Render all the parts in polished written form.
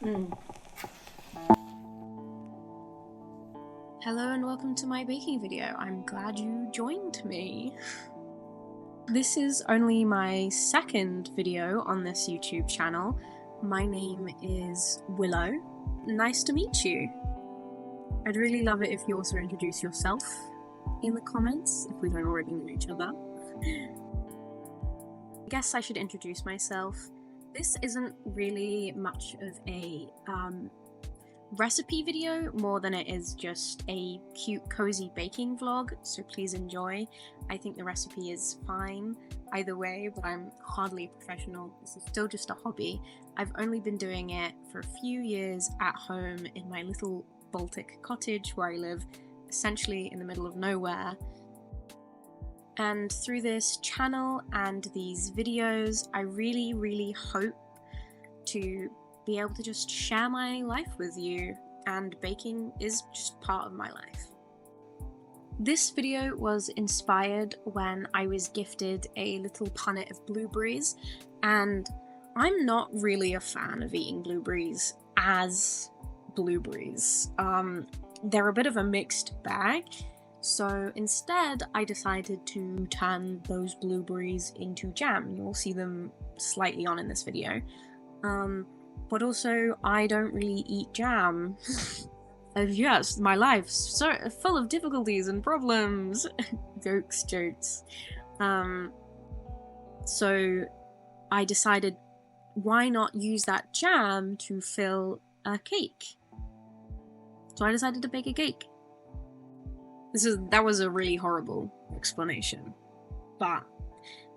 Mm. Hello and welcome to my baking video. I'm glad you joined me. This is only my second video on this YouTube channel. My name is Willow. Nice to meet you. I'd really love it if you also introduce yourself in the comments, if we don't already know each other. I guess I should introduce myself. This isn't really much of a recipe video more than it is just a cute cozy baking vlog, so please enjoy. I think the recipe is fine either way, but I'm hardly a professional. This is still just a hobby. I've only been doing it for a few years at home in my little Baltic cottage where I live essentially in the middle of nowhere. And through this channel and these videos, I really hope to be able to just share my life with you, and baking is just part of my life. This video was inspired when I was gifted a little punnet of blueberries, and I'm not really a fan of eating blueberries as blueberries. They're a bit of a mixed bag, so instead I decided to turn those blueberries into jam. You'll see them slightly on in this video. But also, I don't really eat jam. Yes, my life's so full of difficulties and problems. Jokes. So I decided, why not use that jam to fill a cake? So I decided to bake a cake. That was a really horrible explanation, but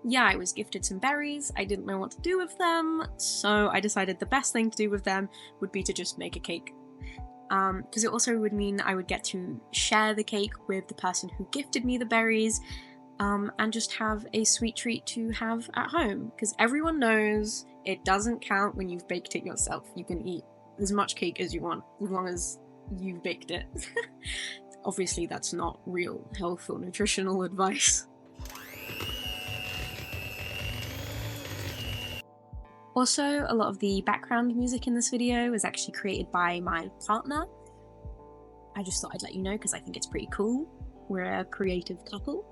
yeah, I was gifted some berries, I didn't know what to do with them, so I decided the best thing to do with them would be to just make a cake. Because it also would mean I would get to share the cake with the person who gifted me the berries, and just have a sweet treat to have at home. Because everyone knows it doesn't count when you've baked it yourself. You can eat as much cake as you want, as long as you've baked it. Obviously that's not real health or nutritional advice. Also, a lot of the background music in this video was actually created by my partner. I just thought I'd let you know because I think it's pretty cool. We're a creative couple.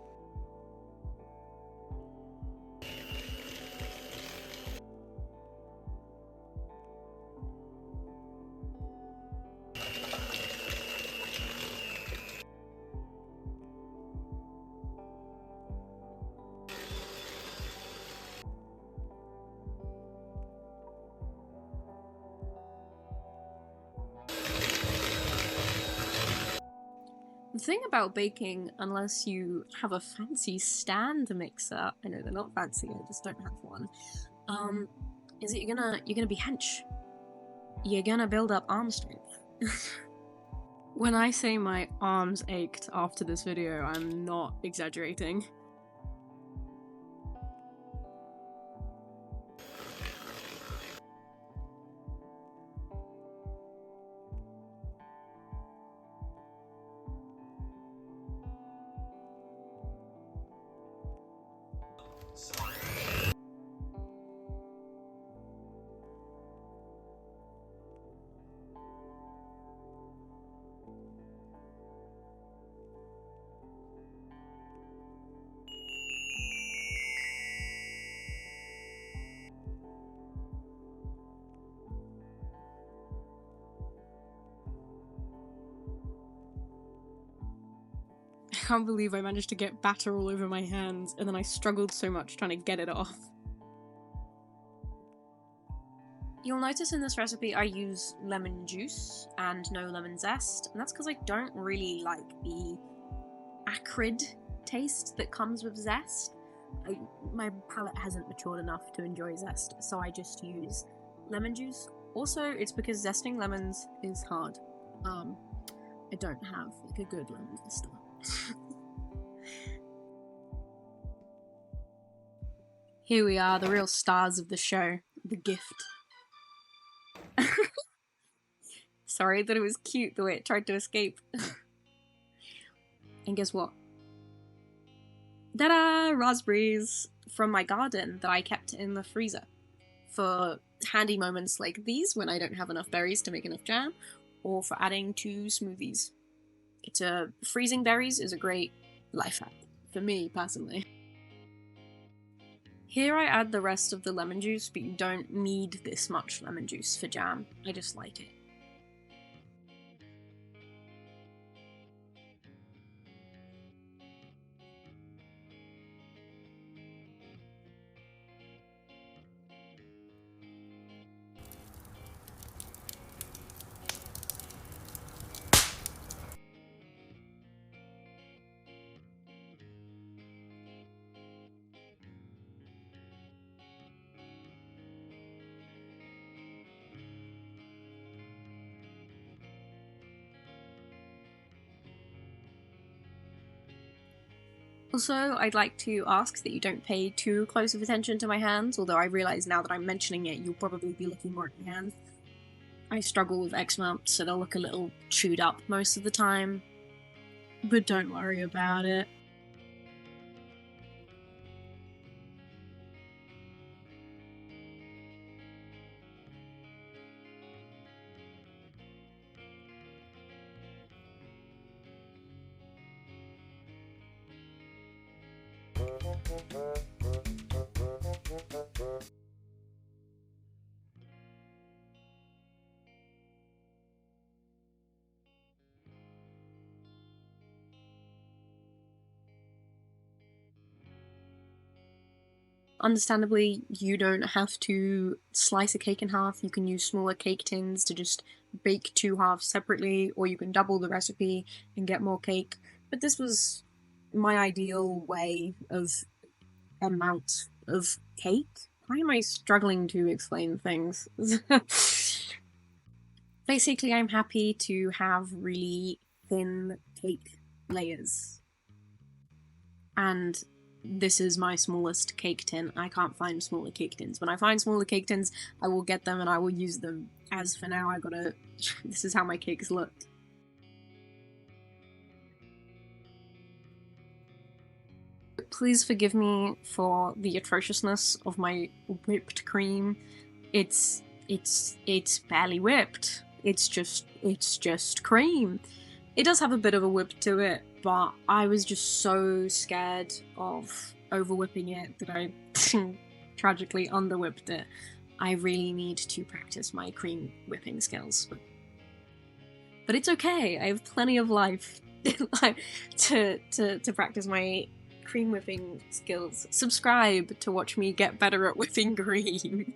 The thing about baking, unless you have a fancy stand mixer, I know they're not fancy, I just don't have one, is that you're gonna be hench. You're gonna build up arm strength. When I say my arms ached after this video, I'm not exaggerating. I can't believe I managed to get batter all over my hands, and then I struggled so much trying to get it off. You'll notice in this recipe I use lemon juice and no lemon zest, and that's because I don't really like the acrid taste that comes with zest. My palate hasn't matured enough to enjoy zest, so I just use lemon juice. Also, it's because zesting lemons is hard. I don't have like a good lemon zester. Here we are, the real stars of the show, the gift. Sorry that it was cute the way it tried to escape. And guess what? Ta-da! Raspberries from my garden that I kept in the freezer for handy moments like these when I don't have enough berries to make enough jam, or for adding to smoothies. Freezing berries is a great life hack, for me personally. Here I add the rest of the lemon juice, but you don't need this much lemon juice for jam. I just like it. Also, I'd like to ask that you don't pay too close of attention to my hands, although I realise now that I'm mentioning it, you'll probably be looking more at my hands. I struggle with eczema, so they'll look a little chewed up most of the time. But don't worry about it. Understandably, you don't have to slice a cake in half. You can use smaller cake tins to just bake two halves separately, or you can double the recipe and get more cake. But this was my ideal way of amount of cake. Why am I struggling to explain things? Basically, I'm happy to have really thin cake layers. And this is my smallest cake tin. I can't find smaller cake tins. When I find smaller cake tins, I will get them and I will use them. As for now, this is how my cakes look. Please forgive me for the atrociousness of my whipped cream. It's barely whipped. It's just cream. It does have a bit of a whip to it, but I was just so scared of over whipping it that I tragically under whipped it. I really need to practice my cream whipping skills. But it's okay, I have plenty of life to practice my cream whipping skills. Subscribe to watch me get better at whipping cream.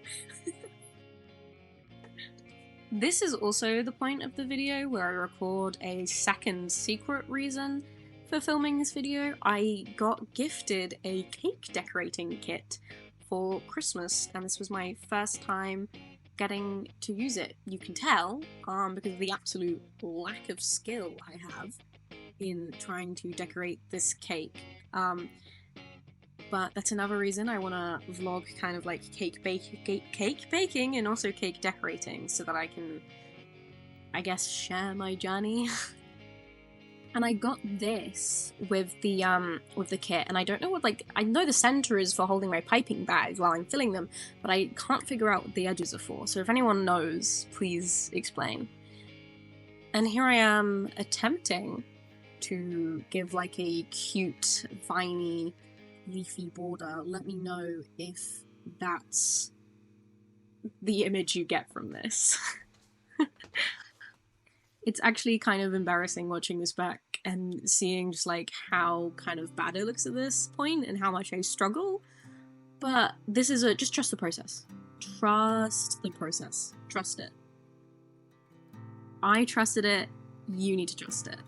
This is also the point of the video where I record a second secret reason for filming this video. I got gifted a cake decorating kit for Christmas, and this was my first time getting to use it. You can tell, because of the absolute lack of skill I have in trying to decorate this cake. But that's another reason I want to vlog kind of like cake baking and also cake decorating, so that I can, I guess, share my journey. And I got this with the kit, and I don't know what, like, I know the center is for holding my piping bags while I'm filling them, but I can't figure out what the edges are for, so if anyone knows, please explain. And here I am attempting to give like a cute, viney, leafy border. Let me know if that's the image you get from this. It's actually kind of embarrassing watching this back and seeing just like how kind of bad it looks at this point and how much I struggle. But this is just trust the process. Trust the process. Trust it. I trusted it. You need to trust it.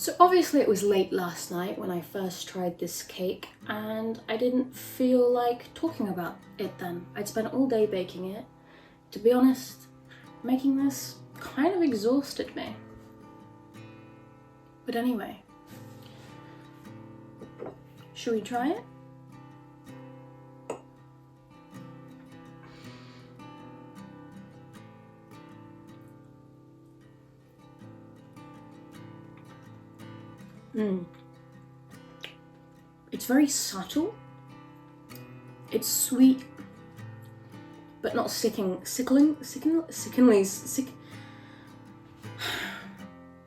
So obviously it was late last night when I first tried this cake, and I didn't feel like talking about it then. I'd spent all day baking it. To be honest, making this kind of exhausted me. But anyway, should we try it? It's very subtle. It's sweet, but not sickeningly sick.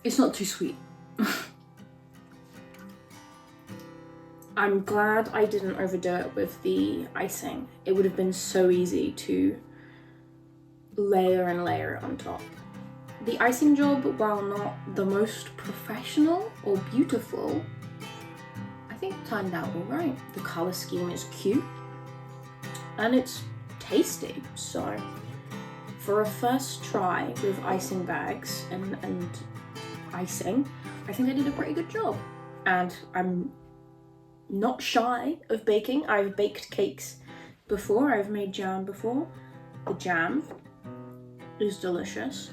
It's not too sweet. I'm glad I didn't overdo it with the icing. It would have been so easy to layer and layer it on top. The icing job, while not the most professional or beautiful, I think turned out alright. The colour scheme is cute and it's tasty, so for a first try with icing bags and icing, I think I did a pretty good job. And I'm not shy of baking. I've baked cakes before, I've made jam before. The jam is delicious.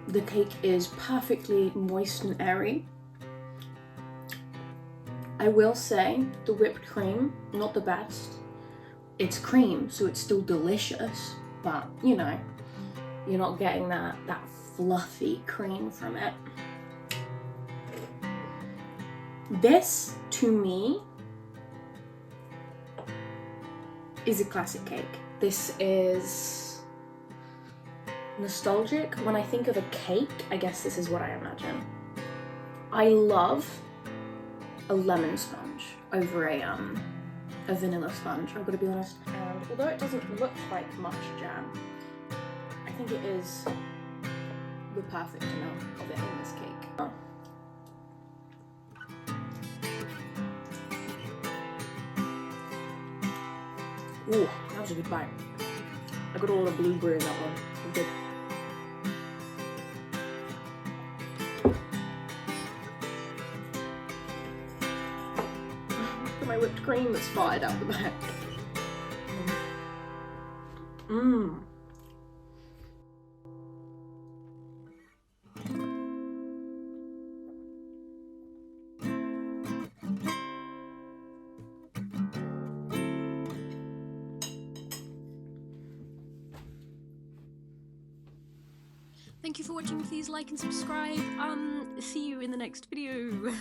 The cake is perfectly moist and airy. I will say the whipped cream, not the best. It's cream, so it's still delicious, but you know, you're not getting that fluffy cream from it. This, to me, is a classic cake. This is nostalgic. When I think of a cake, I guess this is what I imagine. I love a lemon sponge over a vanilla sponge, I've got to be honest. And although it doesn't look like much jam, I think it is the perfect amount of it in this cake. Ooh, that was a good bite. I got all the blueberry in that one. Good. Look at my whipped cream that's fired out the back. Thank you for watching. Please like and subscribe. See you in the next video.